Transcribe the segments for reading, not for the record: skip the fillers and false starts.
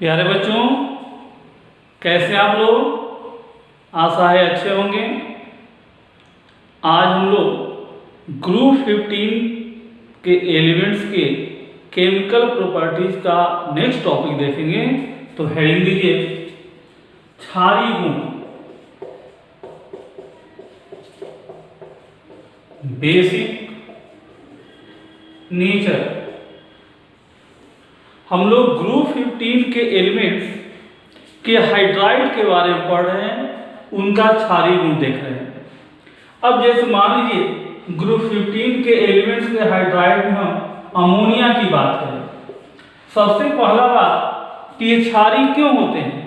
प्यारे बच्चों, कैसे आप लोग? आशा है अच्छे होंगे। आज हम लोग ग्रुप 15 के एलिमेंट्स के केमिकल प्रॉपर्टीज का नेक्स्ट टॉपिक देखेंगे। तो हेडिंग दीजिए क्षारीय गुण, बेसिक नेचर। हम लोग ग्रुप 15 के एलिमेंट्स के हाइड्राइड के बारे में पढ़ रहे हैं, उनका क्षारीय गुण देख रहे हैं। अब जैसे मान लीजिए ग्रुप 15 के एलिमेंट्स के हाइड्राइड में हम अमोनिया की बात करें। सबसे पहला बात कि ये क्षारीय क्यों होते हैं।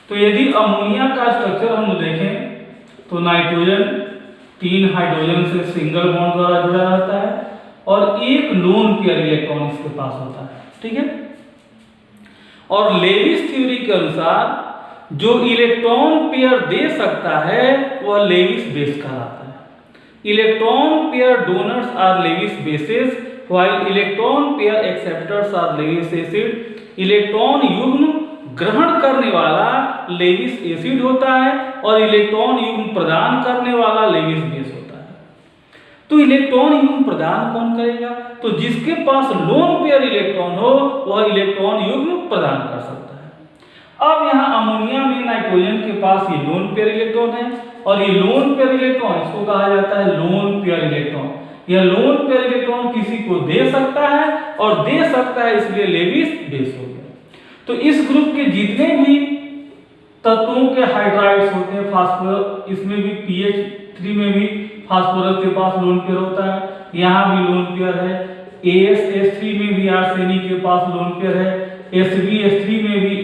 तो यदि अमोनिया का स्ट्रक्चर हम देखें तो नाइट्रोजन 3 हाइड्रोजन से सिंगल बॉन्ड द्वारा जुड़ा रहता है और एक लोन पेयर इलेक्ट्रॉन इसके पास होता है। ठीक है। और लेविस थ्योरी के अनुसार जो इलेक्ट्रॉन पेयर दे सकता है वह लेविस बेस कहलाता है। Electron pair donors are Lewis bases while electron pair acceptors are Lewis acid. Electron युग्म ग्रहण करने वाला लेविस एसिड होता है और इलेक्ट्रॉन युग्म प्रदान करने वाला लेविस बेस होता है। तो इलेक्ट्रॉन युग्म प्रदान कौन करेगा? तो जिसके पास लोन पेयर इलेक्ट्रॉन हो वह इलेक्ट्रॉन युग्म प्रदान कर सकता है। अब यहाँ अमोनिया में नाइट्रोजन के पास ये लोन पेयर इलेक्ट्रॉन है और ये लोन पेयर इलेक्ट्रॉन, इसको कहा जाता है लोन पेयर इलेक्ट्रॉन। यह लोन पेयर इलेक्ट्रॉन किसी को दे सकता है और दे सकता है, इसलिए लेविस बेस हो गया। तो इस ग्रुप के जितने भी तत्वों के हाइड्राइड्स होते हैं, फास्फोरस, इसमें भी pH3 में भी फास्फोरस के पास लोन पेयर होता है, यहाँ भी लोन पेयर है। AsH3 में भी आर्सेनिक के पास लोन पेयर है। SbH3 में भी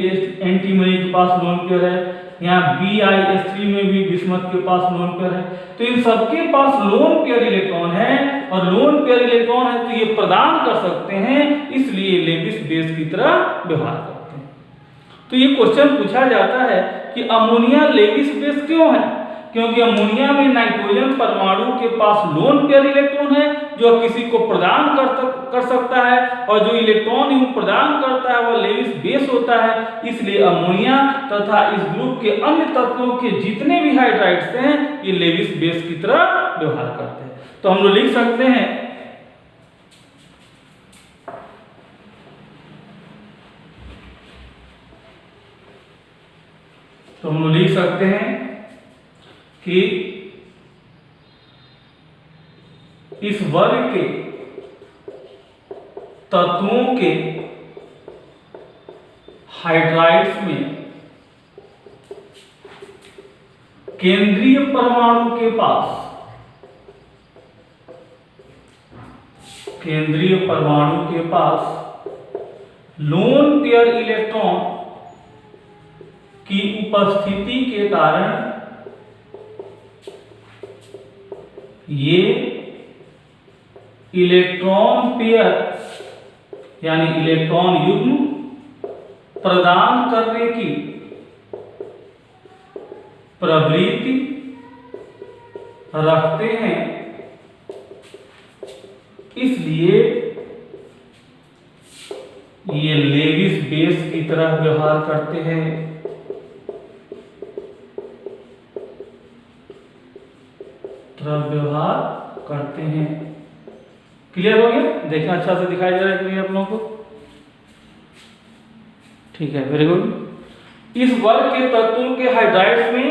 एंटीमनी के पास लोन पेयर है। यहाँ BiH3 में भी बिस्मथ के पास लोन पेयर है। तो इन सबके पास लोन पेयर इलेक्ट्रॉन है और लोन पेयर इलेक्ट्रॉन है तो ये प्रदान कर सकते हैं, इसलिए लेविस बेस की तरह व्यवहार करते हैं। तो ये क्वेश्चन पूछा जाता है कि अमोनिया लेविस बेस क्यों है? क्योंकि अमोनिया में नाइट्रोजन परमाणु के पास लोन पेयर इलेक्ट्रॉन है जो किसी को प्रदान कर सकता है और जो इलेक्ट्रॉन प्रदान करता है वह लेविस बेस होता है। इसलिए अमोनिया तथा इस ग्रुप के अन्य तत्वों के जितने भी हाइड्राइड्स हैं ये लेविस बेस की तरह व्यवहार करते हैं। तो हम लोग लिख सकते हैं कि इस वर्ग के तत्वों के हाइड्राइड्स में केंद्रीय परमाणु के पास लोन पेयर इलेक्ट्रॉन की उपस्थिति के कारण ये इलेक्ट्रॉन पेयर यानी इलेक्ट्रॉन युग्म प्रदान करने की प्रवृत्ति रखते हैं, इसलिए ये लेविस बेस की तरह व्यवहार करते हैं। क्लियर हो गया? देखिए अच्छा से दिखाई दे रहा है कि नहीं आप लोगों को? ठीक है, वेरी गुड। इस वर्ग के तत्वों के हाइड्राइड्स में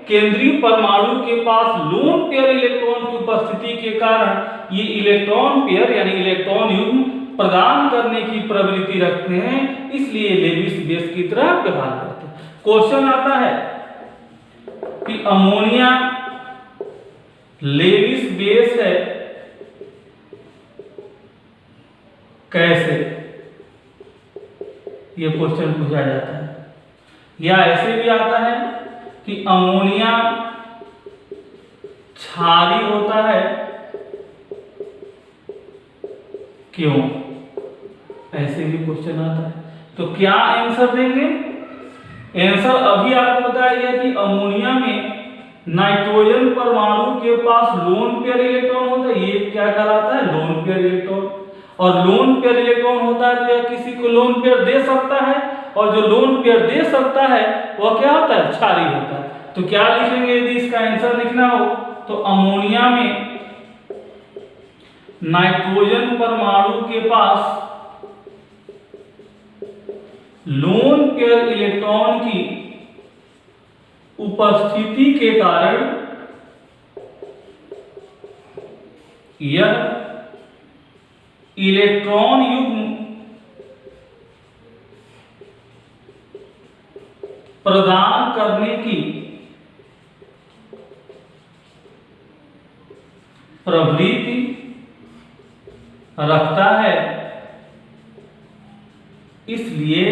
केंद्रीय परमाणु के पास लोन पेयर इलेक्ट्रॉन की उपस्थिति के कारण ये इलेक्ट्रॉन पेयर यानी इलेक्ट्रॉन युग्म प्रदान करने की प्रवृत्ति रखते हैं, इसलिए लेविस बेस की तरह व्यवहार करते हैं। क्वेश्चन आता है कि अमोनिया लेविस बेस है कैसे? ये क्वेश्चन पूछा जाता है। या ऐसे भी आता है कि अमोनिया क्षारीय होता है क्यों? ऐसे भी क्वेश्चन आता है। तो क्या आंसर देंगे? आंसर अभी आपको बताया गया कि अमोनिया में नाइट्रोजन परमाणु के पास लोन पेयर इलेक्ट्रॉन होता है, ये क्या कहलाता है? Lone pair electron. और लोन पेयर इलेक्ट्रॉन होता है तो यह किसी को लोन पेयर दे सकता है और जो लोन पेयर दे सकता है वह क्या होता है, क्षारीय होता है। तो क्या लिखेंगे यदि इसका आंसर लिखना हो तो अमोनिया में नाइट्रोजन परमाणु के पास लोन पेयर इलेक्ट्रॉन की उपस्थिति के कारण यह इलेक्ट्रॉन युग्म प्रदान करने की प्रवृत्ति रखता है, इसलिए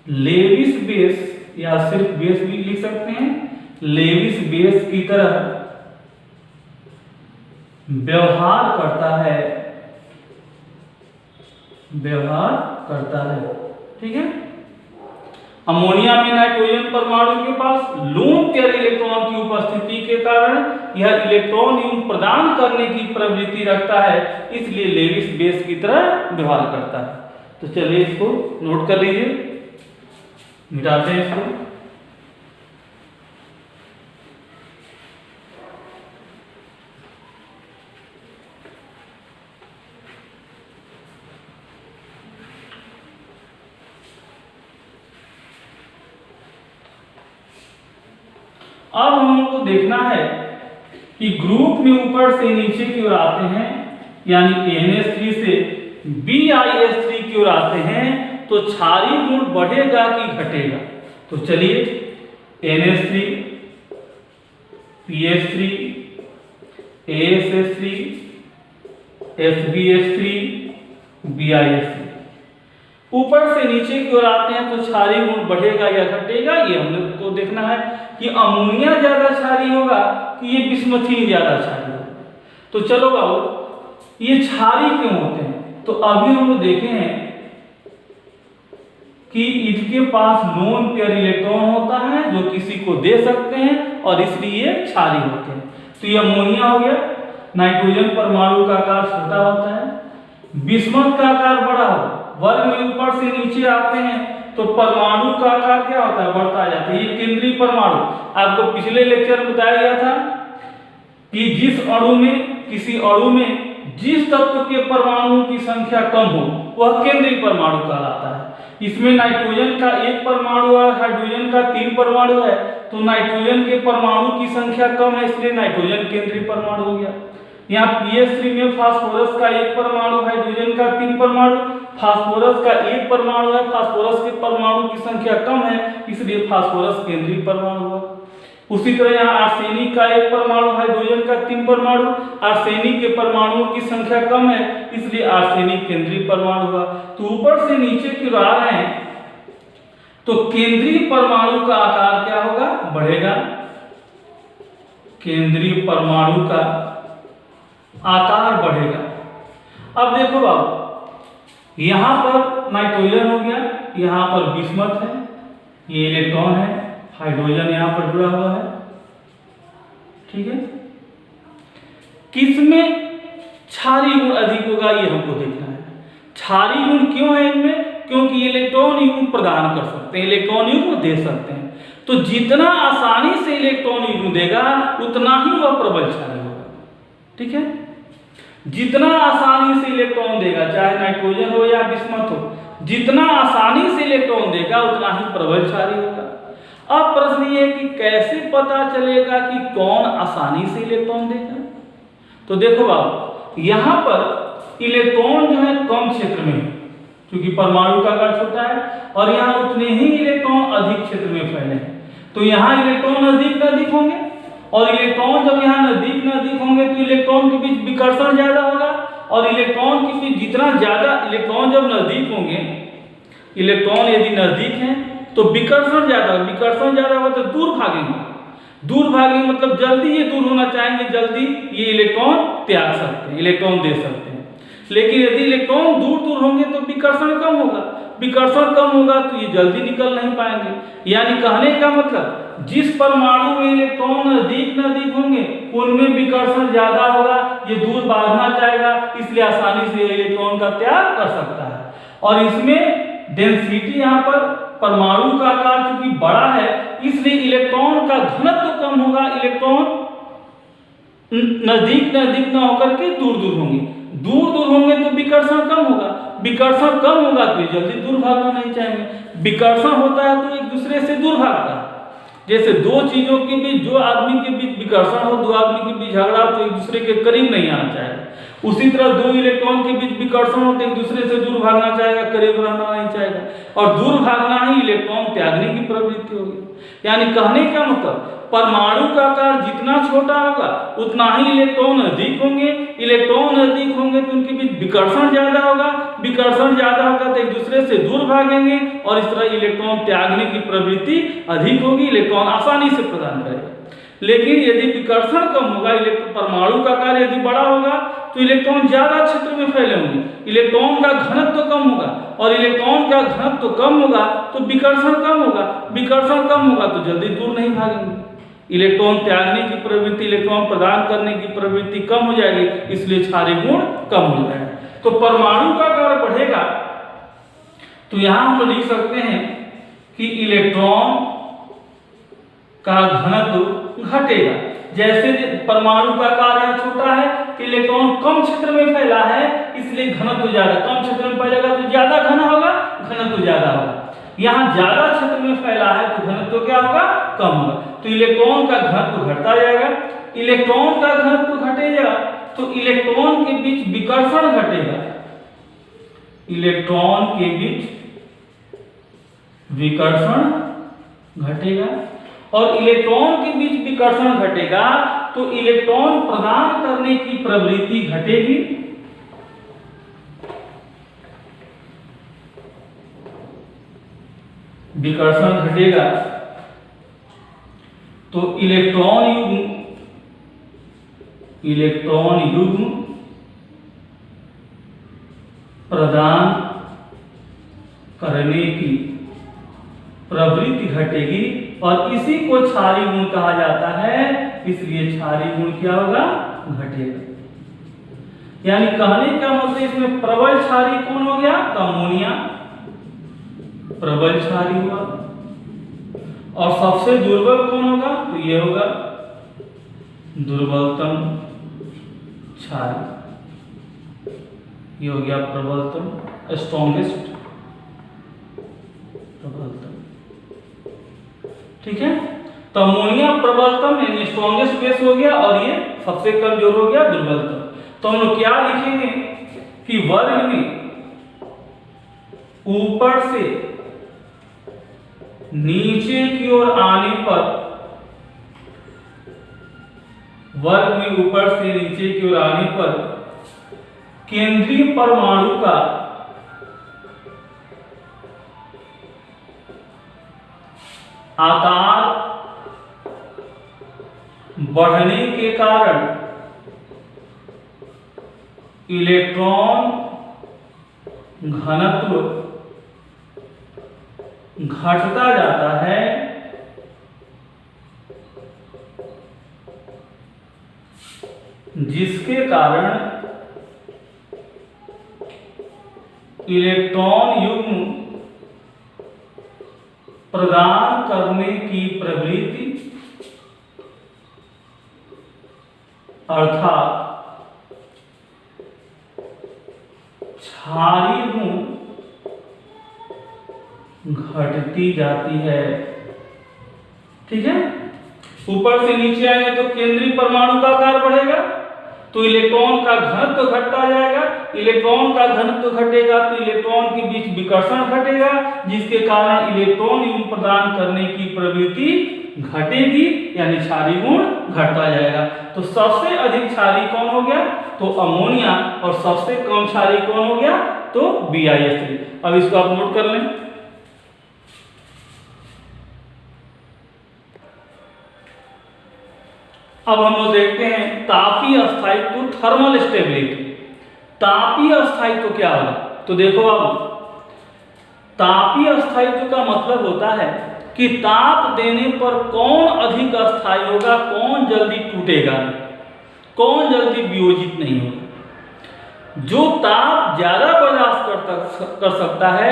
लेविस बेस, या सिर्फ बेस भी लिख सकते हैं, लेविस बेस की तरह व्यवहार करता है, ठीक है। अमोनिया में नाइट्रोजन परमाणु के पास लोन पेयर इलेक्ट्रॉन की उपस्थिति के कारण यह इलेक्ट्रॉन युग्म प्रदान करने की प्रवृत्ति रखता है, इसलिए लेविस बेस की तरह व्यवहार करता है। तो चलिए इसको नोट कर लीजिए, मिटाते हैं इसको। अब हम लोग को देखना है कि ग्रुप में ऊपर से नीचे की ओर आते हैं, यानी NH3 से BiH3 की ओर आते हैं, तो क्षारीय गुण बढ़ेगा कि घटेगा। तो चलिए NH3, PH3, ASH3, SBH3, BiH3, ऊपर से नीचे की ओर आते हैं तो क्षारीय गुण बढ़ेगा या घटेगा, ये हम लोग को देखना है कि अमोनिया ज्यादा क्षारीय होगा कि ये बिस्मथीन ज्यादा क्षारीय होगा। तो चलो बाबू ये क्षारीय क्यों होते हैं, तो अभी हम लोग देखे हैं कि इनके पास लोन पेयर इलेक्ट्रॉन होता है जो किसी को दे सकते हैं और इसलिए क्षारीय होते हैं। तो ये अमोनिया हो गया, नाइट्रोजन परमाणु का आकार छोटा होता है, बिस्मथ का आकार बड़ा हो, वर्ग में ऊपर से नीचे आते हैं तो परमाणु का आकार क्या होता है, बढ़ता जाता है। ये केंद्रीय परमाणु, आपको पिछले लेक्चर में बताया गया था कि जिस अणु में, किसी अणु में जिस तत्व के परमाणु की संख्या कम हो वह केंद्रीय परमाणु कहलाता है। इसमें नाइट्रोजन का 1 परमाणु और हाइड्रोजन का 3 परमाणु है, तो नाइट्रोजन के परमाणु की संख्या कम है, इसलिए नाइट्रोजन केंद्रीय परमाणु हो गया। यहाँ PH3 में फास्फोरस का 1 परमाणु, हाइड्रोजन का 3 परमाणु, फास्फोरस का 1 परमाणु है, फास्फोरस के परमाणु की संख्या कम है, इसलिए फास्फोरस केंद्रीय परमाणु हुआ। उसी तरह यहाँ आर्सेनिक का 1 परमाणु, हाइड्रोजन का 3 परमाणु, आर्सेनिक के परमाणुओं की संख्या कम है, इसलिए आर्सेनिक केंद्रीय परमाणु हुआ। तो ऊपर से नीचे की ओर आ रहे हैं तो केंद्रीय परमाणु का आकार क्या होगा, बढ़ेगा, केंद्रीय परमाणु का आकार बढ़ेगा। अब देखो बाबू यहां पर नाइट्रोजन हो गया, यहां पर बिस्मथ है, ये इलेक्ट्रॉन है, हाइड्रोजन यहां पर जुड़ा हुआ है, ठीक है। किसमें क्षारीय गुण अधिक होगा ये हमको देखना है। क्षारीय गुण क्यों है इनमें, क्योंकि इलेक्ट्रॉन युग्म प्रदान कर सकते हैं, इलेक्ट्रॉन युग्म दे सकते हैं। तो जितना आसानी से इलेक्ट्रॉन युग्म देगा उतना ही वह प्रबल क्षारीय होगा, ठीक है। जितना आसानी से इलेक्ट्रॉन देगा, चाहे नाइट्रोजन हो या बिस्मथ हो, जितना आसानी से इलेक्ट्रॉन देगा उतना ही प्रबल क्षारीय होगा। अब प्रश्न ये है कि कैसे पता चलेगा कि कौन आसानी से इलेक्ट्रॉन देगा। तो देखो बाबू यहाँ पर इलेक्ट्रॉन जो है कम क्षेत्र में है, क्योंकि परमाणु का आकार छोटा है, और यहाँ उतने ही इलेक्ट्रॉन अधिक क्षेत्र में फैले हैं। तो यहाँ इलेक्ट्रॉन नजदीक होंगे, और इलेक्ट्रॉन जब यहाँ नजदीक होंगे तो इलेक्ट्रॉन के बीच विकर्षण ज्यादा होगा, और इलेक्ट्रॉन के बीच जितना ज्यादा इलेक्ट्रॉन जब नजदीक होंगे, इलेक्ट्रॉन यदि नजदीक हैं तो विकर्षण ज्यादा होगा तो दूर भागेंगे मतलब जल्दी ये दूर होना चाहेंगे, जल्दी ये इलेक्ट्रॉन त्याग सकते हैं, इलेक्ट्रॉन दे सकते हैं। लेकिन यदि इलेक्ट्रॉन दूर होंगे तो विकर्षण कम होगा तो ये जल्दी निकल नहीं पाएंगे। यानी कहने का मतलब जिस परमाणु में इलेक्ट्रॉन नजदीक होंगे उनमें विकर्षण ज्यादा होगा, ये दूर भागना चाहेगा, इसलिए आसानी से इलेक्ट्रॉन का त्याग कर सकता है। और इसमें डेंसिटी यहाँ पर परमाणु का आकार चूंकि बड़ा है इसलिए इलेक्ट्रॉन का घनत्व कम होगा, इलेक्ट्रॉन नजदीक नजदीक ना होकर के दूर दूर होंगे, दूर दूर होंगे तो विकर्षण कम होगा, विकर्षण कम होगा तो जल्दी दूर भागना नहीं चाहेंगे, विकर्षण होता है तो एक दूसरे से दूर भागता है। जैसे दो चीजों के बीच, जो आदमी के बीच विकर्षण हो, दो आदमी के बीच झगड़ा हो तो एक दूसरे के करीब नहीं आना चाहेगा, उसी तरह दो इलेक्ट्रॉन के बीच विकर्षण हो तो एक दूसरे से दूर भागना चाहेगा, करीब रहना नहीं चाहेगा, और दूर भागना ही इलेक्ट्रॉन त्यागने की प्रवृत्ति होगी। यानी कहने का मतलब परमाणु का आकार जितना छोटा होगा उतना ही इलेक्ट्रॉन अधिक होंगे, इलेक्ट्रॉन अधिक होंगे तो उनके बीच विकर्षण ज्यादा होगा, विकर्षण ज्यादा होगा तो एक दूसरे से दूर भागेंगे और इस तरह इलेक्ट्रॉन त्यागने की प्रवृत्ति अधिक होगी, इलेक्ट्रॉन आसानी से प्रदान करेगा। लेकिन यदि विकर्षण कम होगा, परमाणु का आकार यदि बड़ा होगा तो इलेक्ट्रॉन ज्यादा क्षेत्र में फैले होंगे, इलेक्ट्रॉन का घनत्व कम होगा, और इलेक्ट्रॉन का घनत्व कम होगा तो विकर्षण कम होगा, विकर्षण कम होगा तो जल्दी दूर नहीं भागेंगे, इलेक्ट्रॉन त्यागने की प्रवृत्ति, इलेक्ट्रॉन प्रदान करने की प्रवृत्ति कम हो जाएगी, इसलिए क्षारीय गुण कम हो जाएगा। तो परमाणु का आकार बढ़ेगा तो यहां हम लिख सकते हैं कि इलेक्ट्रॉन का घनत्व घटेगा। जैसे परमाणु का आकार यहाँ छोटा है कि इलेक्ट्रॉन कम क्षेत्र में फैला है इसलिए घनत्व ज्यादा, कम क्षेत्र में फैलेगा तो ज्यादा घन होगा, घनत्व ज्यादा होगा। यहाँ ज्यादा क्षेत्र में फैला है तो घनत्व क्या होगा, कम होगा, तो इलेक्ट्रॉन का घनत्व घटता जाएगा। इलेक्ट्रॉन का घनत्व घटेगा तो इलेक्ट्रॉन के बीच विकर्षण घटेगा, इलेक्ट्रॉन के बीच विकर्षण घटेगा, और इलेक्ट्रॉन के बीच विकर्षण घटेगा तो इलेक्ट्रॉन प्रदान करने की प्रवृत्ति घटेगी, विकर्षण घटेगा तो इलेक्ट्रॉन युग्म प्रदान करने की प्रवृत्ति घटेगी, और इसी को क्षारीय गुण कहा जाता है, इसलिए क्षारीय गुण क्या होगा, घटेगा। यानी कहने का मतलब इसमें प्रबल क्षारीय कौन हो गया, तो अमोनिया प्रबल क्षारीय हुआ, और सबसे दुर्बल कौन होगा, तो ये होगा दुर्बलतम क्षारीय, ये हो गया प्रबलतम, स्ट्रॉन्गेस्ट प्रबलतम। ठीक है, तो अमोनिया प्रबलतम यानी स्ट्रॉन्गेस्ट बेस हो गया, और ये सबसे कमजोर हो गया दुर्बलतम। तो हम लोग क्या लिखेंगे कि वर्ग में ऊपर से नीचे की ओर आने पर, वर्ग में ऊपर से नीचे की ओर आने पर केंद्रीय परमाणु का आकार बढ़ने के कारण इलेक्ट्रॉन घनत्व घटता जाता है, जिसके कारण इलेक्ट्रॉन युग्म प्रदान करने की प्रवृत्ति अर्थात क्षारीय गुण घटती जाती है। ठीक है, ऊपर से नीचे आएंगे तो केंद्रीय परमाणु का आकार बढ़ेगा तो इलेक्ट्रॉन का घनत्व घटता जाएगा, इलेक्ट्रॉन का घनत्व घटेगा तो इलेक्ट्रॉन के बीच विकर्षण घटेगा, जिसके कारण इलेक्ट्रॉन युग्म प्रदान करने की प्रवृत्ति घटेगी, यानी क्षारीय गुण घटता जाएगा। तो सबसे अधिक क्षारीय कौन हो गया, तो अमोनिया, और सबसे कम क्षारीय कौन हो गया, तो BiS3। अब इसको आप नोट कर लें। अब हम लोग देखते हैं तापीय अस्थायित्व, थर्मल स्टेबिलिटी। तापीय अस्थायित्व क्या होगा, तो देखो अब तापीय अस्थायित्व का मतलब होता है कि ताप देने पर कौन अधिक अस्थायी होगा, कौन जल्दी टूटेगा, कौन जल्दी वियोजित नहीं होगा। जो ताप ज्यादा बर्दाश्त कर सकता है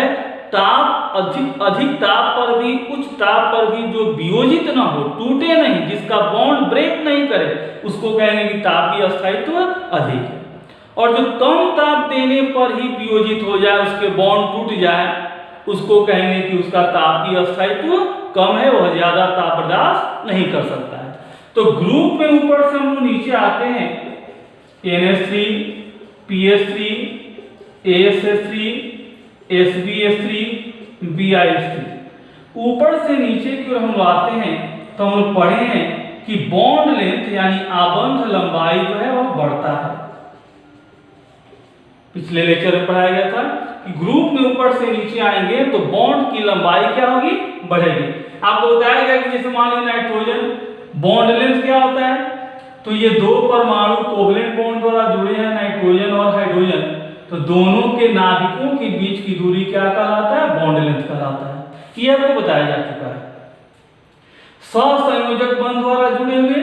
ताप अधिक ताप पर भी, उच्च ताप पर भी जो वियोजित ना हो, टूटे नहीं, जिसका बॉन्ड ब्रेक नहीं करे, उसको कहेंगे कि तापीय अस्थायित्व अधिक है। और जो कम ताप देने पर ही वियोजित हो जाए, उसके बॉन्ड टूट जाए, उसको कहेंगे कि उसका तापीय अस्थायित्व कम है, वह ज्यादा ताप बर्दाश्त नहीं कर सकता है। तो ग्रुप में ऊपर से हम लोग नीचे आते हैं, NH3, PH3, ASH3, SbH3, BiH3। ऊपर से नीचे की ओर हम आते हैं तो हम लोग पढ़े हैं कि बॉन्ड लेंथ यानी आबंध लंबाई जो है वह बढ़ता है। पिछले लेक्चर में पढ़ाया गया था कि ग्रुप में ऊपर से नीचे आएंगे तो बॉन्ड की लंबाई क्या होगी, बढ़ेगी। आपको बताया गया कि जैसे मान लीजिए नाइट्रोजन, बॉन्ड लेंथ क्या होता है, तो ये दो परमाणु कोवलेंट बॉन्ड द्वारा जुड़े हैं, नाइट्रोजन और हाइड्रोजन, तो दोनों के नाभिकों के बीच की दूरी क्या कहलाता है, बॉन्ड लेंथ कहलाता है। ये आपको बताया जा चुका है। सहसंयोजक बंध द्वारा जुड़े हुए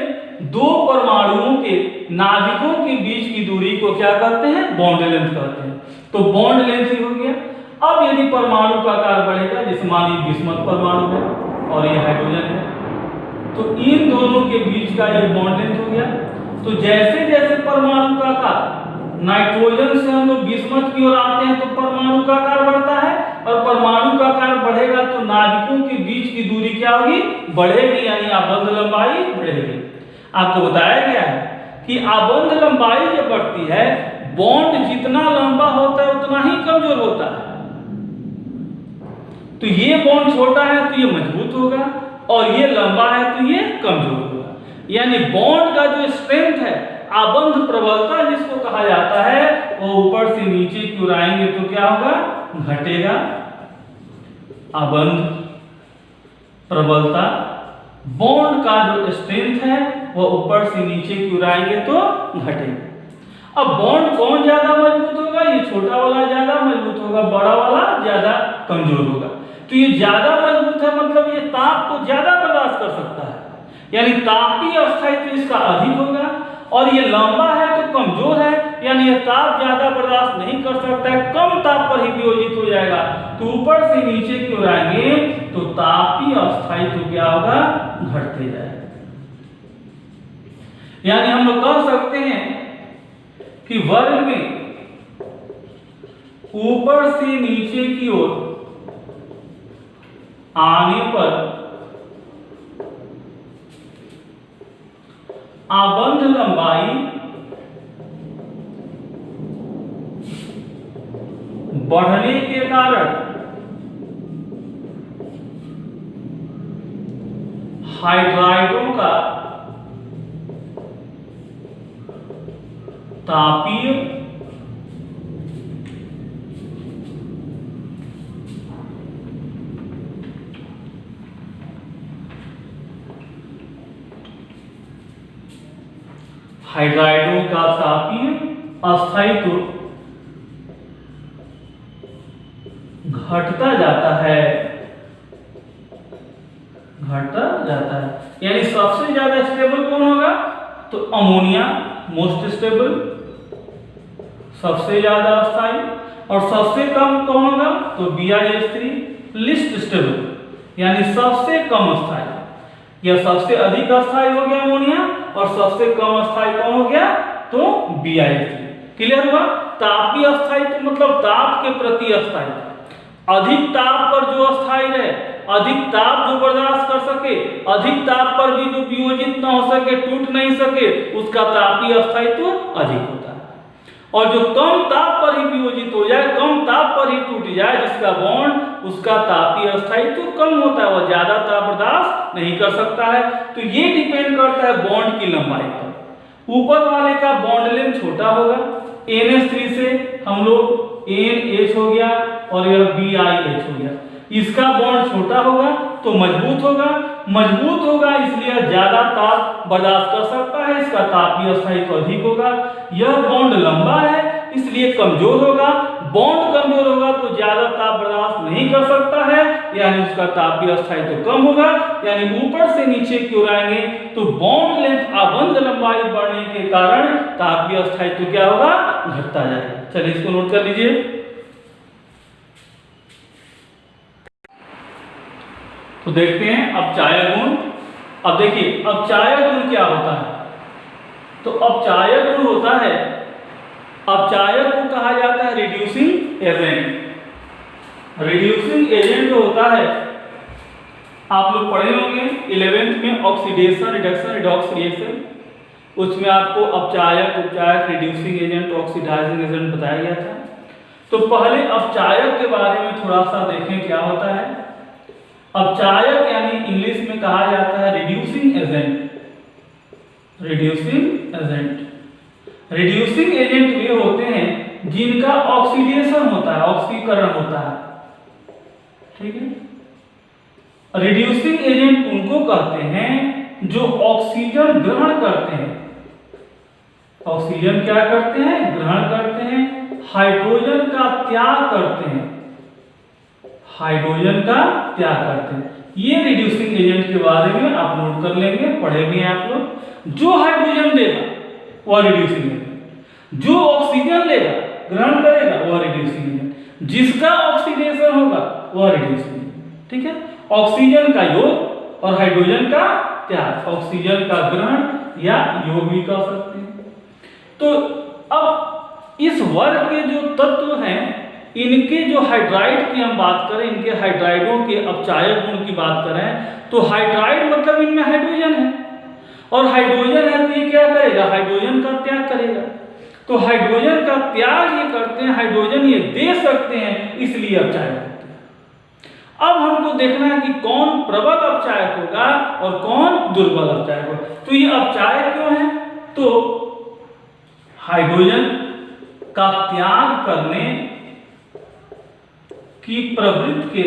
दो परमाणुओं के नाभिकों के बीच की दूरी को क्या कहते हैं, बॉन्ड लेंथ कहते हैं। तो बॉन्ड लेंथ ही हो गया। अब यदि परमाणु का आकार बढ़ेगा, जैसे मान लीजिए बिस्मथ परमाणु है और ये हाइड्रोजन है, तो इन दोनों के बीच का ये बॉन्ड लेंथ हो गया। तो जैसे जैसे परमाणु का आकार, नाइट्रोजन से हम लोग बिस्मथ की ओर आते हैं तो परमाणु का आकार बढ़ता है, और परमाणु का आकार बढ़ेगा तो नाभिकों के बीच की दूरी क्या होगी, बढ़ेगी, यानी आबंध लंबाई बढ़ेगी। आपको बताया गया है कि आबंध लंबाई जब बढ़ती है, बॉन्ड जितना लंबा होता है उतना ही कमजोर होता है। तो ये बॉन्ड छोटा है तो ये मजबूत होगा, और ये लंबा है तो ये कमजोर होगा। यानी बॉन्ड का जो स्ट्रेंथ है, आबंध प्रबलता जिसको कहा जाता है, वो ऊपर से नीचे की ओर आएंगे तो क्या होगा, घटेगा। आबंध प्रबलता, बॉन्ड का जो स्ट्रेंथ है वो ऊपर से नीचे की ओर आएंगे तो घटेगा। अब बॉन्ड कौन ज्यादा मजबूत होगा, ये छोटा वाला ज्यादा मजबूत होगा, बड़ा वाला ज्यादा कमजोर होगा। तो ये ज्यादा मजबूत है, मतलब ये ताप को ज्यादा बर्दाश्त कर सकता है, यानी तापीय अस्थायित्व इसका अधिक होगा। और ये लंबा है तो कमजोर है, यानी ये ताप ज्यादा बर्दाश्त नहीं कर सकता है, कम ताप पर ही वियोजित हो जाएगा। तो ऊपर से नीचे की ओर आएंगे तो तापीय अस्थायित्व क्या होगा, घटते जाएगा। यानी हम लोग कह सकते हैं कि वर्ग में ऊपर से नीचे की ओर आने पर आबंध लंबाई बढ़ने के कारण हाइड्राइडों का तापीय हाइड्राइडों का तापीय अस्थायित्व घटता जाता है, घटता जाता है। यानी सबसे ज्यादा स्टेबल कौन होगा, तो अमोनिया मोस्ट स्टेबल, सबसे ज्यादा अस्थायी। और सबसे कम कौन होगा, तो BiH3 लिस्ट स्टेबल, यानी सबसे कम अस्थायी। या सबसे अधिक अस्थायी हो गया अमोनिया, और सबसे कम अस्थायी कौन हो गया, तो BiH3। क्लियर हुआ। तापीय अस्थायित्व मतलब ताप के प्रति अस्थायी, अधिक ताप पर जो अस्थायी रहे, अधिक ताप जो बर्दाश्त कर सके, अधिक ताप पर भी जो वियोजित ना हो सके, टूट नहीं सके, उसका तापीय अस्थायित्व अधिक होता है। और जो कम ताप पर ही वियोजित हो जाए, कम ताप पर ही टूट जाए जिसका बॉन्ड, उसका तापीय अस्थायित्व कम होता है, वह ज्यादा ताप बर्दाश्त नहीं कर सकता है। तो ये डिपेंड करता है बॉन्ड की लंबाई पर। ऊपर वाले का बॉन्ड लेंथ छोटा होगा, NH3 से हम लोग NH हो गया और यह BiH हो गया, इसका बॉन्ड छोटा होगा तो मजबूत होगा, मजबूत होगा इसलिए ज्यादा ताप बर्दाश्त कर सकता है, इसका तापीय अस्थायित्व अधिक होगा। यह बॉन्ड लंबा है इसलिए कमजोर होगा, बॉन्ड कमजोर होगा तो ज्यादा ताप बर्दाश्त नहीं कर सकता है, यानी उसका तापीय अस्थायित्व कम होगा। यानी ऊपर से नीचे की ओर आएंगे तो बॉन्ड लेंथ आबंध लंबाई बढ़ने के कारण तापीय अस्थायित्व क्या होगा, घटता जाएगा। चलिए इसको नोट कर लीजिए। तो देखते हैं अपचायक गुण। अब देखिए अपचायक गुण क्या होता है। तो अपचायक गुण होता है, अपचायक को कहा जाता है रिड्यूसिंग एजेंट। रिड्यूसिंग एजेंट जो होता है, आप लोग पढ़े होंगे 11th में ऑक्सीडेशन रिडक्शन रिडॉक्स रिएक्शन, उसमें आपको अपचायक उपचायक रिड्यूसिंग एजेंट ऑक्सीडाइजिंग एजेंट बताया गया था। तो पहले अपचायक के बारे में थोड़ा सा देखें क्या होता है। अपचायक यानी इंग्लिश में कहा जाता है reducing agent. Reducing agent, reducing agent वे होते हैं जिनका ऑक्सीडेशन होता है, ऑक्सीकरण होता है, ठीक है। रिड्यूसिंग एजेंट उनको कहते हैं जो ऑक्सीजन ग्रहण करते हैं। ऑक्सीजन क्या करते हैं? ग्रहण करते हैं। हाइड्रोजन का त्याग करते हैं, हाइड्रोजन का त्याग करते हैं। ये रिड्यूसिंग एजेंट के बारे में आप नोट कर लेंगे, पढ़े भी हैं आप लोग। जो हाइड्रोजन देगा वह रिड्यूसिंग एजेंट, जो ऑक्सीजन लेगा ग्रहण करेगा वह रिड्यूसिंग एजेंट, जिसका ऑक्सीडेशन होगा वह रिड्यूसिंग एजेंट, ठीक है। ऑक्सीजन का योग और हाइड्रोजन का त्याग, ऑक्सीजन का ग्रहण या योग भी कह सकते हैं। तो अब इस वर्ग के जो तत्व हैं, इनके जो हाइड्राइड की हम बात करें, इनके हाइड्राइडों के अपचायक गुण की बात करें, तो हाइड्राइड मतलब इनमें हाइड्रोजन है, और हाइड्रोजन है तो ये क्या करेगा? हाइड्रोजन का त्याग करेगा। तो हाइड्रोजन का त्याग ये करते हैं, हाइड्रोजन ये दे सकते हैं, इसलिए अपचायक होते हैं। अब हमको देखना है कि कौन प्रबल अपचायक होगा और कौन दुर्बल अपचायक होगा। तो ये अपचायक क्यों है? तो हाइड्रोजन का त्याग करने की प्रवृत्ति के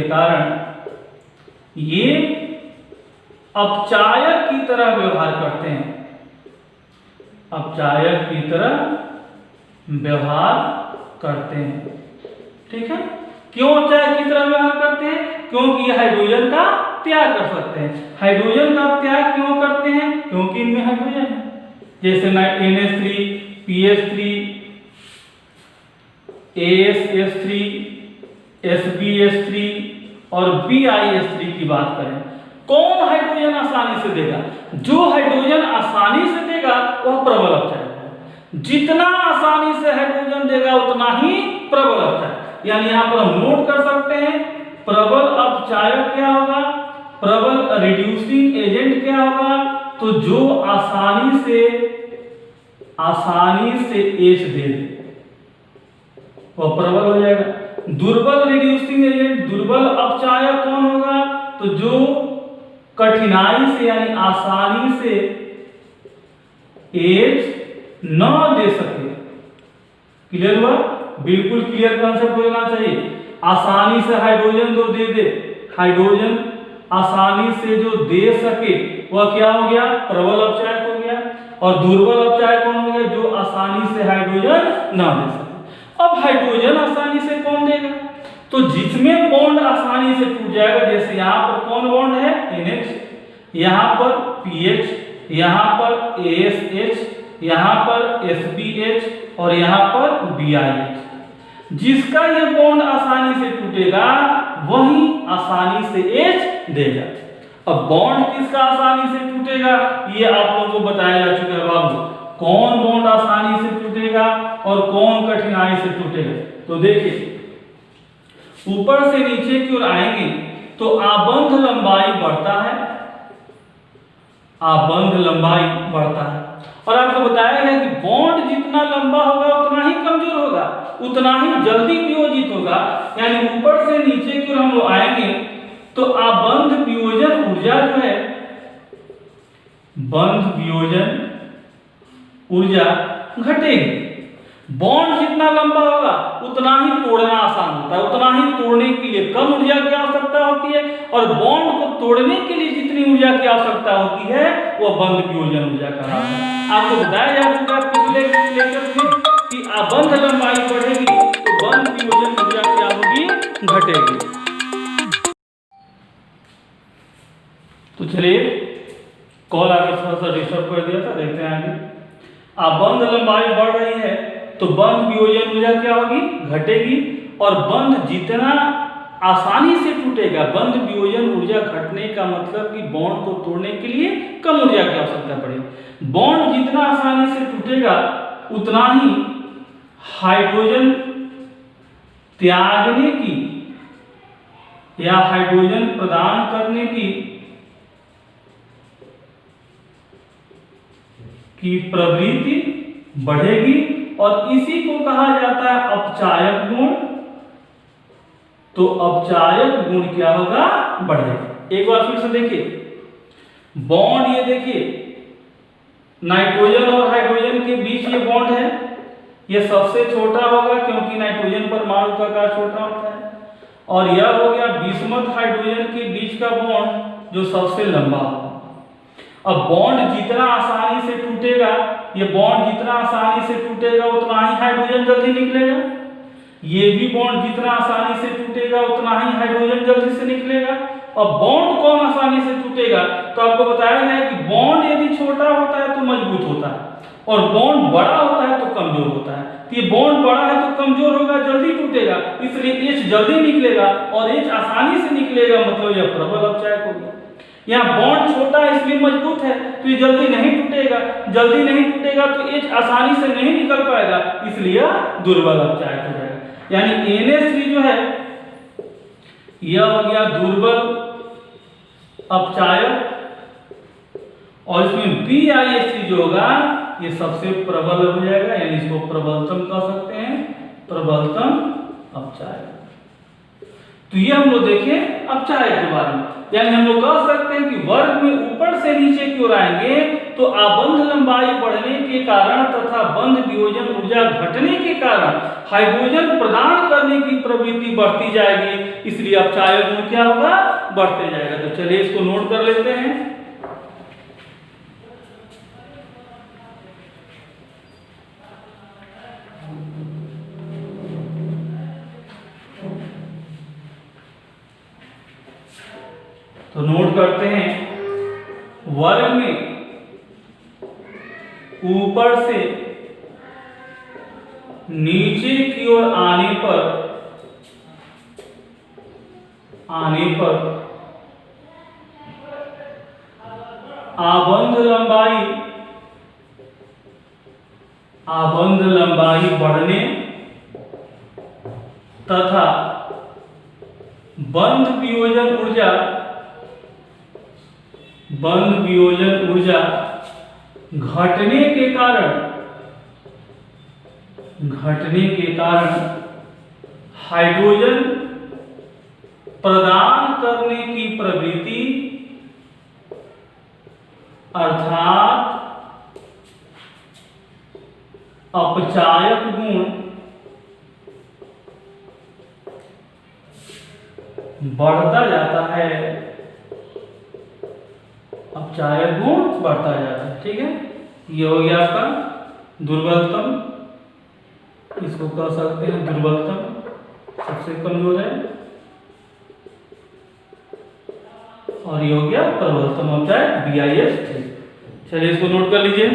कारण ये अपचायक की तरह व्यवहार करते हैं, अपचायक की तरह व्यवहार करते हैं, ठीक है। क्यों अपचायक की तरह व्यवहार करते हैं? क्योंकि ये हाइड्रोजन का त्याग कर सकते हैं। हाइड्रोजन का त्याग क्यों करते हैं? क्योंकि इनमें हाइड्रोजन है। जैसे NH3, PH3, ASH3, SBH3 और BiH3 की बात करें, कौन हाइड्रोजन आसानी से देगा? जो हाइड्रोजन आसानी से देगा वह प्रबल अपचायक है। जितना आसानी से हाइड्रोजन देगा उतना ही प्रबल अपचायक। यानी यहां पर हम नोट कर सकते हैं प्रबल अपचायक क्या होगा, प्रबल रिड्यूसिंग एजेंट क्या होगा। तो जो आसानी से H दे दे वह प्रबल हो जाएगा। दुर्बल रिड्यूसिंग एजेंट, दुर्बल अपचायक कौन होगा? तो जो कठिनाई से यानी आसानी से H न दे सके। क्लियर हुआ? बिल्कुल क्लियर कंसेप्ट होना चाहिए। आसानी से हाइड्रोजन जो दे दे, हाइड्रोजन आसानी से जो दे सके वह क्या हो गया? प्रबल अपचायक हो गया। और दुर्बल अपचायक कौन हो गया? जो आसानी से हाइड्रोजन ना दे सके। अब हाइड्रोजन आसानी से कौन देगा? तो जिसमें बॉन्ड आसानी से टूट जाएगा, जैसे यहाँ पर कौन बॉन्ड है? NH, यहाँ पर PH, यहाँ पर ASH, यहाँ पर SBH और यहाँ पर BiH। जिसका ये बॉन्ड आसानी से टूटेगा वही आसानी से H देगा। अब बॉन्ड किसका आसानी से टूटेगा ये आप लोगों को बताया जा चुका है बाबू। कौन बॉन्ड आसानी से टूटेगा और कौन कठिनाई से टूटेगा। तो देखिए ऊपर से नीचे की ओर आएंगे तो आबंध लंबाई बढ़ता है, आबंध लंबाई बढ़ता है। और आपको बताया गया कि बॉन्ड जितना लंबा होगा उतना ही कमजोर होगा, उतना ही जल्दी वियोजित होगा। यानी ऊपर से नीचे की ओर हम लोग आएंगे तो आबंध वियोजन ऊर्जा जो है, बंध वियोजन ऊर्जा घटेगी। बॉन्ड जितना लंबा होगा उतना ही तोड़ना आसान होता है, उतना ही तोड़ने के लिए कम ऊर्जा की आवश्यकता होती है। और बॉन्ड को तोड़ने के लिए जितनी ऊर्जा की आवश्यकता होती है वह बंध वियोजन ऊर्जा कहलाता है। आपको बताया जा चुका पिछले लेक्चर में कि आबंध लंबाई बढ़ेगी तो बंध वियोजन ऊर्जा क्या होगी? घटेगी। तो चलिए कॉल आगे थोड़ा सा डिस्टर्ब कर दिया था, देखते हैं आगे। आबंध लंबाई बढ़ रही है तो बंध वियोजन ऊर्जा क्या होगी? घटेगी। और बंध जितना आसानी से टूटेगा, बंध वियोजन ऊर्जा घटने का मतलब कि बॉन्ड को तोड़ने के लिए कम ऊर्जा की आवश्यकता पड़ेगी। बॉन्ड जितना आसानी से टूटेगा उतना ही हाइड्रोजन त्यागने की या हाइड्रोजन प्रदान करने की प्रवृत्ति बढ़ेगी और इसी को कहा जाता है अपचायक गुण। तो अपचायक गुण क्या होगा? बढ़ेगा। एक बार फिर से देखिए, बॉन्ड ये देखिए नाइट्रोजन और हाइड्रोजन के बीच ये बॉन्ड है, ये सबसे छोटा होगा क्योंकि नाइट्रोजन परमाणु का आकार छोटा होता है, और यह हो गया बिस्मथ हाइड्रोजन के बीच का बॉन्ड जो सबसे लंबा होगा। अब बॉन्ड जितना आसानी से टूटेगा, ये बॉन्ड जितना आसानी से टूटेगा उतना ही हाइड्रोजन जल्दी निकलेगा, ये भी बॉन्ड जितना आसानी से टूटेगा उतना ही हाइड्रोजन जल्दी से निकलेगा। और बॉन्ड कौन आसानी से टूटेगा? तो आपको बताया गया है कि बॉन्ड यदि छोटा होता है तो मजबूत होता है और बॉन्ड बड़ा होता है तो कमजोर होता है। तो ये बॉन्ड बड़ा है तो कमजोर होगा, जल्दी टूटेगा, इसलिए H जल्दी निकलेगा और H आसानी से निकलेगा, मतलब यह प्रबल अपचायक होगा। यहाँ बॉन्ड छोटा है इसलिए मजबूत है तो ये जल्दी नहीं टूटेगा, जल्दी नहीं टूटेगा तो H आसानी से नहीं निकल पाएगा, इसलिए दुर्बल अपचायक हो जाएगा। यानी NH3 जो है यह हो गया दुर्बल अपचायक, और इसमें BiH3 जो होगा ये सबसे प्रबल हो जाएगा, यानी इसको प्रबलतम कह सकते हैं, प्रबलतम अपचायक। तो ये हम लोग देखें अपचायक के बारे में, यानी हम लोग कह सकते हैं कि वर्ग में ऊपर से नीचे की ओर आएंगे तो आबंध लंबाई बढ़ने के कारण तथा बंध वियोजन ऊर्जा घटने के कारण हाइड्रोजन प्रदान करने की प्रवृत्ति बढ़ती जाएगी, इसलिए अपचायक गुण क्या होगा? बढ़ते जाएगा। तो चलिए इसको नोट कर लेते हैं। तो नोट करते हैं, वर्ग में ऊपर से नीचे की ओर आने पर आबंध लंबाई बढ़ने तथा बंध वियोजन ऊर्जा घटने के कारण हाइड्रोजन प्रदान करने की प्रवृत्ति अर्थात अपचायक गुण बढ़ता जाता है, अपचायक गुण बढ़ता जाता है। ठीक है, ये हो गया आपका दुर्बलतम, इसको कह सकते हैं दुर्बलतम, सबसे कमजोर है, और ये हो गया प्रबलतम अपचायक BiH3। चलिए इसको नोट कर लीजिए।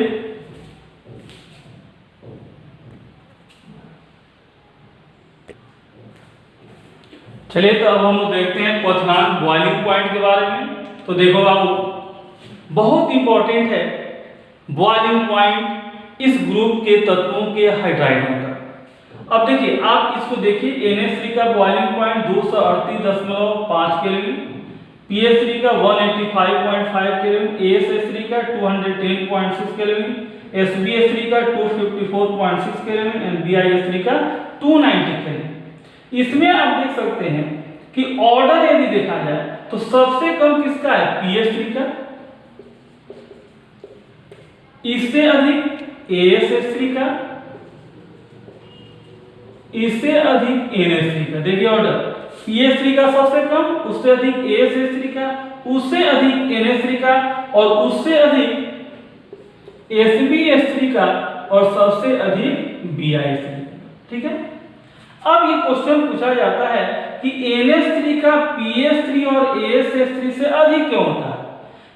चलिए तो अब हम लोग देखते हैं क्वथनांक बॉइलिंग पॉइंट के बारे में। तो देखो बाबू, बहुत इंपॉर्टेंट है बॉइलिंग पॉइंट इस ग्रुप के तत्वों के हाइड्राइडों का। अब देखिए, आप इसको देखिए, NH3 का बॉइलिंग पॉइंट 238.5 केल्विन, PH3 का 185.5 केल्विन, ASH3 का 210.6 केल्विन, SbH3 का 254.6 केल्विन एंड BiH3 का 290 केल्विन। इसमें आप देख सकते हैं कि ऑर्डर यदि देखा जाए तो सबसे कम किसका है? PH3 का, इससे अधिक ASH3 का, इससे अधिक NH3 का। देखिए ऑर्डर, PH3 का सबसे कम, उससे अधिक ASH3 का, उससे अधिक NH3 का, और उससे अधिक SbH3 का, और सबसे अधिक BiH3 का। ठीक है, अब ये क्वेश्चन पूछा जाता है कि NH3 का PH3 और ASH3 से अधिक क्यों होता है?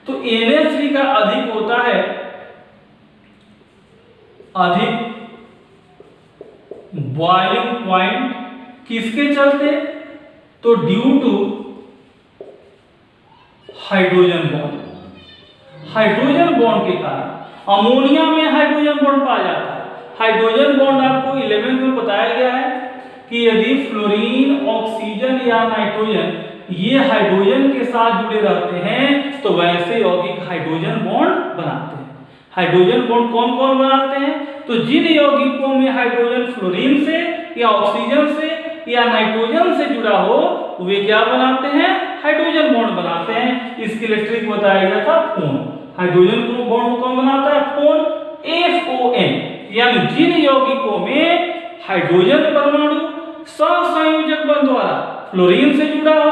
तो NH3 का अधिक होता है, अधिक बॉइलिंग पॉइंट किसके चलते? तो due to hydrogen bond. Hydrogen bond के कारण अमोनिया में हाइड्रोजन बॉन्ड पाया जाता है। हाइड्रोजन बॉन्ड आपको 11th में बताया गया है कि यदि फ्लोरीन, ऑक्सीजन या नाइट्रोजन ये हाइड्रोजन के साथ जुड़े रहते हैं तो वैसे यौगिक हाइड्रोजन बॉन्ड बनाते हैं। हाइड्रोजन बॉन्ड कौन कौन बनाते हैं? तो जिन यौगिकों में हाइड्रोजन फ्लोरीन से या ऑक्सीजन से या नाइट्रोजन से जुड़ा हो वे क्या बनाते हैं? हाइड्रोजन बॉन्ड बनाते हैं। इसके लिए ट्रिक बताया गया था फोन। हाइड्रोजन बॉन्ड कौन बनाता है? Phone, FON। यानी जिन यौगिकों में हाइड्रोजन परमाणु सहसंयोजक बल द्वारा फ्लोरीन से जुड़ा हो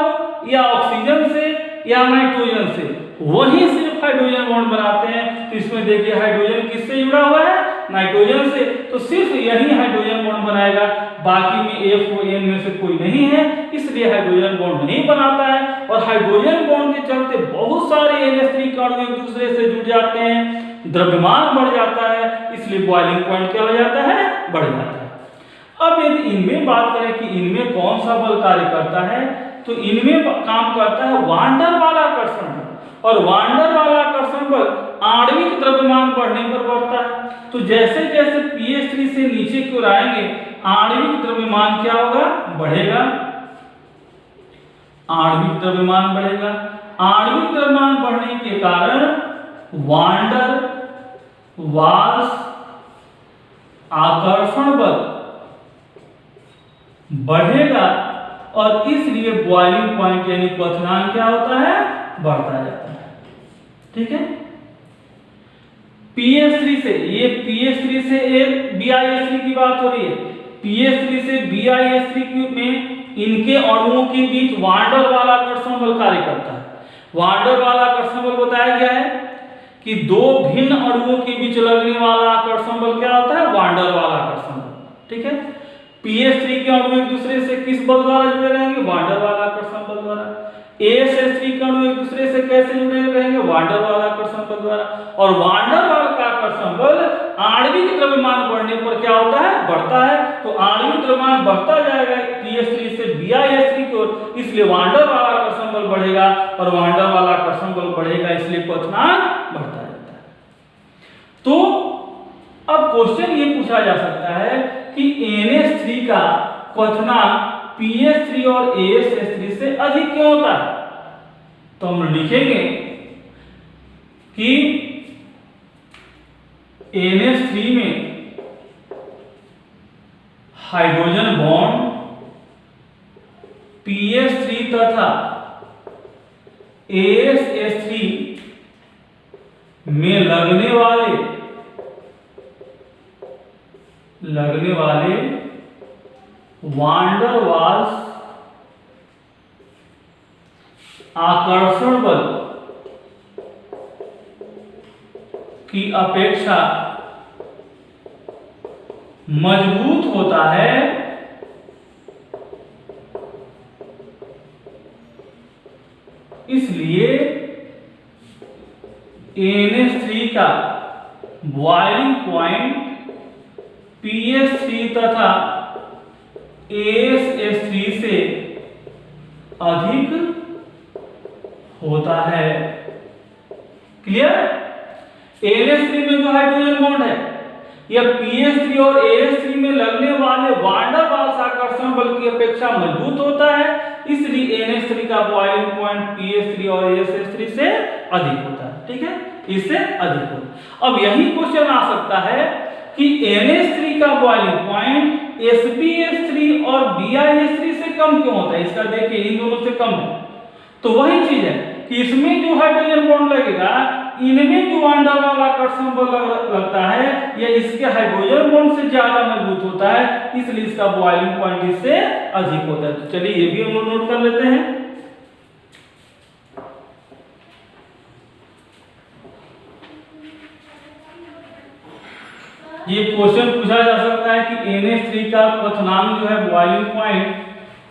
या ऑक्सीजन से या नाइट्रोजन से, वही सिर्फ हाइड्रोजन बॉन्ड बनाते हैं। तो इसमें देखिए हाइड्रोजन किससे जुड़ा हुआ है? नाइट्रोजन से, तो सिर्फ यही हाइड्रोजन बॉन्ड बनाएगा, बाकी में FON में से कोई नहीं है, इसलिए हाइड्रोजन बॉन्ड नहीं बनाता है। और हाइड्रोजन बॉन्ड के चलते बहुत सारे NH3 अणु एक दूसरे से जुड़ जाते हैं, द्रव्यमान बढ़ जाता है, इसलिए बॉइलिंग पॉइंट क्या हो जाता है? बढ़ जाता है। अब यदि इनमें बात करें कि इनमें कौन सा बल कार्य करता है, तो इनमें काम करता है वान डर वाल आकर्षण बल। और वान डर वाल आकर्षण बल आणविक द्रव्यमान बढ़ने पर बढ़ता है। तो जैसे जैसे pH3 से नीचे की ओर आएंगे आणविक द्रव्यमान क्या होगा? बढ़ेगा। आणविक द्रव्यमान बढ़ेगा। आणविक द्रव्यमान बढ़ने के कारण वान डर वाल्स आकर्षण बल बढ़ेगा और इसलिए बॉइलिंग पॉइंट यानी क्वथनांक क्या होता है? बढ़ता जाता है। ठीक है। pH3 से, ये pH3 से BiH3 की बात हो रही है। pH3 से BiH3 में इनके अणुओं के बीच वान डर वाल आकर्षण बल कार्य करता है। वान डर वाल आकर्षण बल बताया गया है कि दो भिन्न अणुओं के बीच लगने वाला आकर्षण बल क्या होता है? वान डर वाल आकर्षण बल। ठीक है। pH3 के अणु एक दूसरे से किस बल द्वारा जुड़े रहेंगे? वान डर वाल आकर्षण बल द्वारा। ASH3 के अणु एक दूसरे से कैसे जुड़े रहेंगे? वान डर वाल आकर्षण बल द्वारा। और वान डर वाल का आकर्षण बल आणविक द्रव्यमान बढ़ने पर क्या होता है? बढ़ता है। तो आणविक द्रव्यमान बढ़ता जाएगा pH3 से BiH3 की ओर, इसलिए वान डर वाल आकर्षण बल बढ़ेगा और वान डर वाल आकर्षण बल बढ़ेगा, इसलिए क्वथनांक बढ़ता जाता है। तो अब क्वेश्चन ये पूछा जा सकता है कि NH3 का क्वथनांक pH3 और ASH3 से अधिक क्यों होता है? तो हम लिखेंगे कि NH3 में हाइड्रोजन बॉन्ड pH3 तथा ASH3 में लगने वाले वान डर वाल्स आकर्षण बल की अपेक्षा मजबूत होता है, इसलिए NH3 का बॉइलिंग पॉइंट pH3 तथा ASH3 से अधिक होता है। क्लियर? NH3 में जो हाइड्रोजन बॉन्ड है यह pH3 और AH3 में लगने वाले वान डर वाल्स आकर्षण बल की अपेक्षा मजबूत होता है, इसलिए NH3 का बॉइलिंग पॉइंट pH3 और ASH3 से अधिक होता है। ठीक है, इससे अधिक होता है। अब यही क्वेश्चन आ सकता है कि NH3 का बॉइलिंग पॉइंट SbH3 और BiH3 से कम क्यों होता है? इसका देखिए इन दोनों से कम है। तो वही चीज है कि इसमें जो हाइड्रोजन बॉन्ड लगेगा इनमें जो वान डर वाल आकर्षण बल लगता है यह इसके हाइड्रोजन बॉन्ड से ज्यादा मजबूत होता है, इसलिए इसका बॉइलिंग पॉइंट इससे अधिक होता है। तो चलिए ये भी हम लोग नोट कर लेते हैं। ये क्वेश्चन पूछा जा सकता है कि NH3 का क्वथनांक जो है बॉइलिंग पॉइंट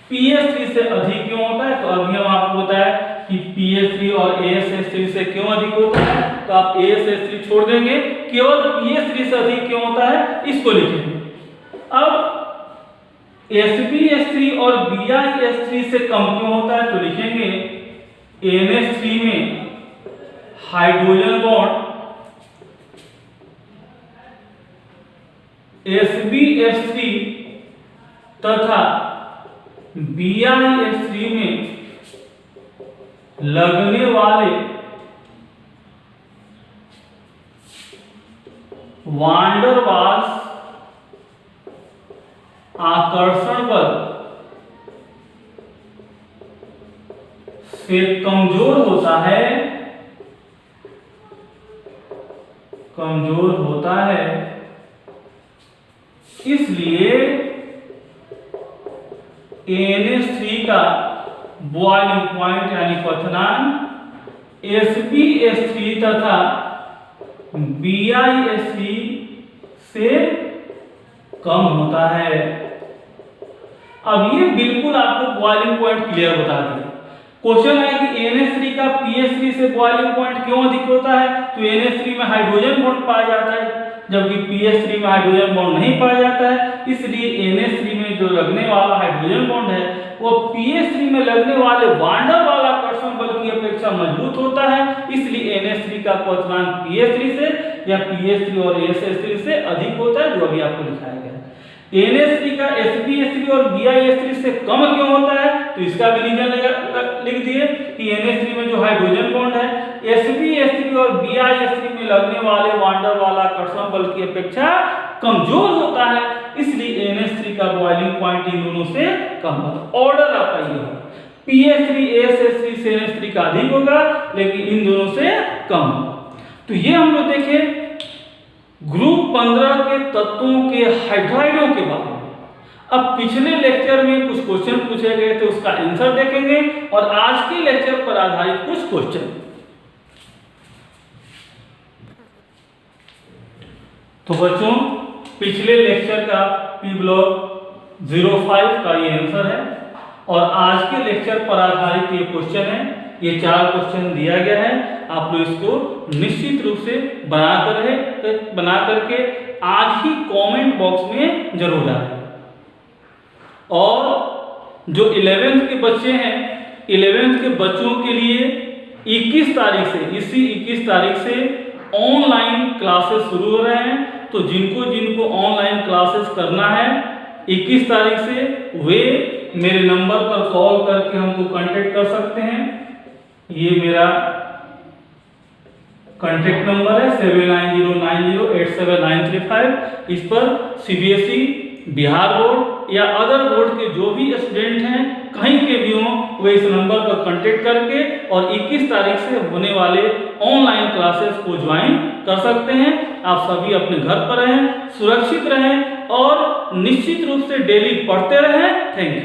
pH3 से अधिक क्यों होता है? तो अभी हम आपको बताया कि pH3 और ASH3 से क्यों अधिक होता है, तो आप ASH3 छोड़ देंगे, केवल pH3 से अधिक क्यों होता है इसको लिखेंगे। अब Sb(H3) और Bi(H3) से कम क्यों होता है? तो लिखेंगे NH3 में हाइड्रोजन बॉन्ड Sb(H3) तथा Bi(H3) में लगने वाले वांडर वाल्स आकर्षण बल से कमजोर होता है, इसलिए NH3 का बॉइलिंग पॉइंट यानी क्वथनांक Sb(H3) तथा Bi(H3) से कम होता है। अब ये बिल्कुल आपको बॉइलिंग पॉइंट क्लियर बता दिया। क्वेश्चन है कि NH3 का pH3 से बॉइलिंग पॉइंट क्यों अधिक होता है? तो NH3 में हाइड्रोजन बॉन्ड पाया जाता है, जबकि pH3 में हाइड्रोजन बॉन्ड नहीं पाया जाता है, इसलिए NH3 में जो लगने वाला हाइड्रोजन बॉन्ड है वो pH3 में लगने वाले वांडर वाला आकर्षण बल की अपेक्षा मजबूत होता है, इसलिए NH3 का क्वथनांक pH3 से या pH3 और SH3 से अधिक होता है, जो अभी आपको दिखाया गया है। NH3 का Sb(H3) और Bi(H3) से कम क्यों होता है? तो इसका भी रीजन लिख दिए कि NH3 में जो हाइड्रोजन बॉन्ड है Sb(H3) और Bi(H3) में लगने वाले वांडर वाला आकर्षण बल की अपेक्षा कमजोर होता है, इसलिए NH3 का बॉइलिंग पॉइंट इन दोनों से कम होता है। ऑर्डर आपका ये होगा, pH3 SH3 से NH3 का अधिक होगा, लेकिन इन दोनों से कम होगा। तो ये हम लोग देखें ग्रुप 15 के तत्वों के हाइड्राइडों के बारे में। अब पिछले लेक्चर में कुछ क्वेश्चन पूछे गए थे, उसका आंसर देखेंगे और आज के लेक्चर पर आधारित कुछ क्वेश्चन। तो बच्चों, पिछले लेक्चर का P ब्लॉक 05 का ये आंसर है और आज के लेक्चर पर आधारित ये क्वेश्चन है। ये 4 क्वेश्चन दिया गया है, आप लोग इसको निश्चित रूप से बना करके आज ही कमेंट बॉक्स में जरूर डालें। और जो 11th के बच्चे हैं, 11th के बच्चों के लिए 21 तारीख से, इसी 21 तारीख से ऑनलाइन क्लासेस शुरू हो रहे हैं। तो जिनको ऑनलाइन क्लासेस करना है 21 तारीख से, वे मेरे नंबर पर कॉल करके हमको कांटेक्ट कर सकते हैं। ये मेरा कांटेक्ट नंबर है 7909087935। इस पर CBSE, बिहार बोर्ड या अदर बोर्ड के जो भी स्टूडेंट हैं, कहीं के भी हों, वे इस नंबर पर कांटेक्ट करके और 21 तारीख से होने वाले ऑनलाइन क्लासेस को ज्वाइन कर सकते हैं। आप सभी अपने घर पर रहें, सुरक्षित रहें और निश्चित रूप से डेली पढ़ते रहें। Thank you.